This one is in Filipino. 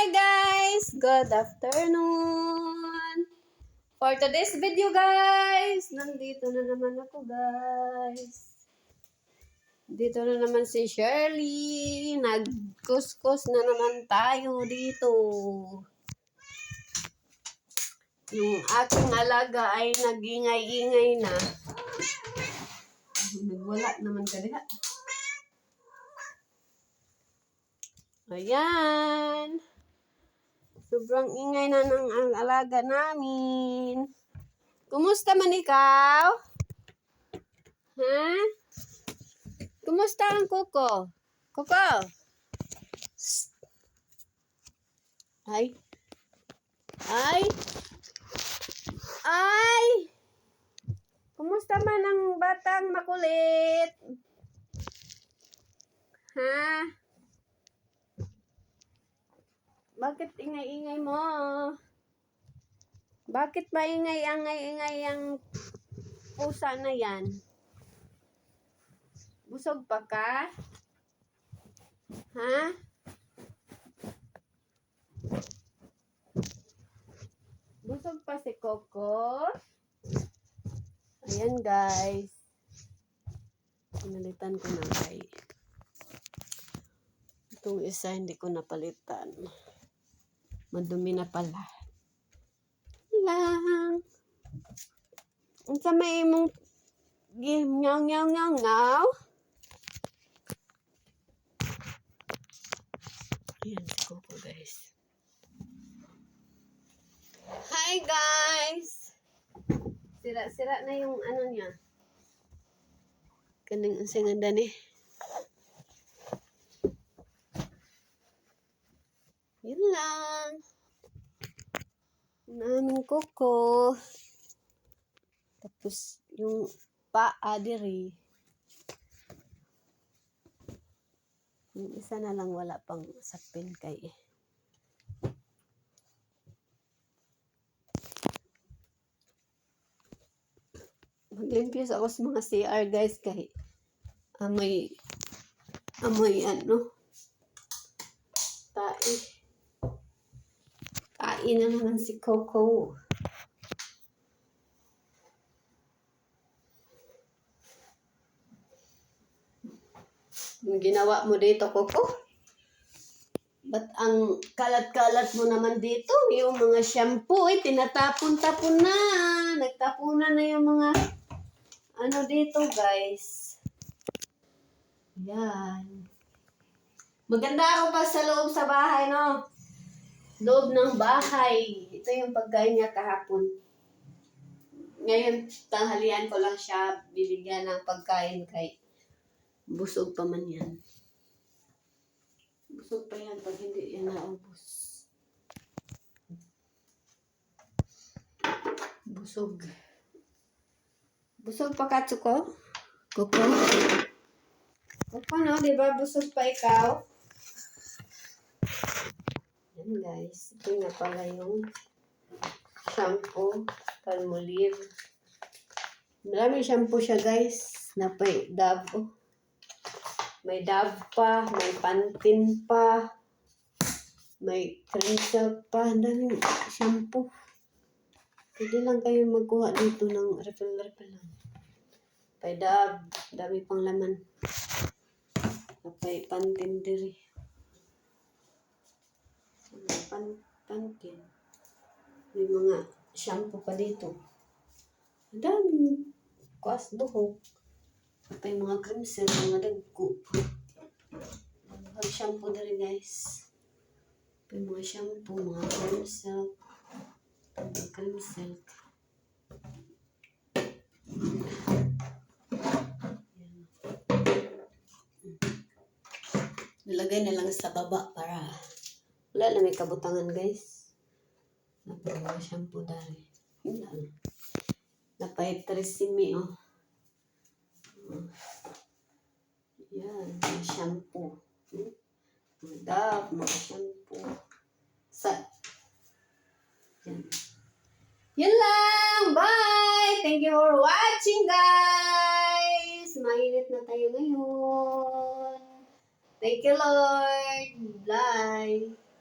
Hi guys! Good afternoon! For today's video guys, nandito na naman ako guys. Dito na naman si Shirley. Nagkuskus na naman tayo dito. Yung aking alaga ay nagingay-ingay na. Nagwala naman ka diha. Ayan. Sobrang ingay na ng ang alaga namin. Kumusta man ikaw? Ha? Kumusta ang Coco? Coco? Psst. Ay. Ay. Ay. Kumusta man ang batang makulit? Ha? Bakit ingay-ingay mo? Bakit maingay-ingay ang pusa na yan? Busog pa ka? Ha? Busog pa si Coco? Ayan guys. Pinalitan ko na kay. Itong isa hindi ko napalitan. Madumi na pala. Lang. Ang sa may mong ngaw. Ayan si Coco guys. Hi guys. Sira-sira na yung ano niya. Kaning usingan dani. Yun lang. Naming Coco. Tapos yung paa diri. Yung isa na lang wala pang sapin kay. Maglimpyo ako sa mga CR guys kay amoy ano tae na naman si Coco. Yung ginawa mo dito, Coco? Ba't ang kalat-kalat mo naman dito? Yung mga shampoo, tinatapon-tapon na. Nagtapunan na yung mga ano dito, guys. Yan. Maganda ako pa sa loob sa bahay, no? Loob ng bahay. Ito yung pagkain niya kahapon. Ngayon, tanghalian ko lang siya bibigyan ng pagkain kay busog pa man yan. Busog pa yan pag hindi yan naubos. Busog. Busog pa ka, Coco? Coco? Coco, no? Diba busog pa ikaw? Yan, guys. Ito na pala yung shampoo. Palmolive. Maraming shampoo siya, guys. Napay Dove. Oh. May Dove pa. May Pantene pa. May Cleanser pa. Ang daming shampoo. Pwede lang kayo magkuha dito ng refill lang. May Dove. Dami pang laman. May Pantene diri. Pantene. May mga shampoo pa dito. Ang dami. Kuas buhok. May mga cleanser, mga dagko. May shampoo na rin guys. May mga shampoo, mga cleanser. Mga cleanser. Nilagay na lang sa baba para wala na may kabutangan guys. Napay mga shampoo dari. Yun lang. Napay tresemme oh. Yan, mga shampoo. Mga Dove, mga shampoo. Yan. Yun lang! Bye! Thank you for watching, guys! Mainit na tayo ngayon. Thank you, Lord. Bye!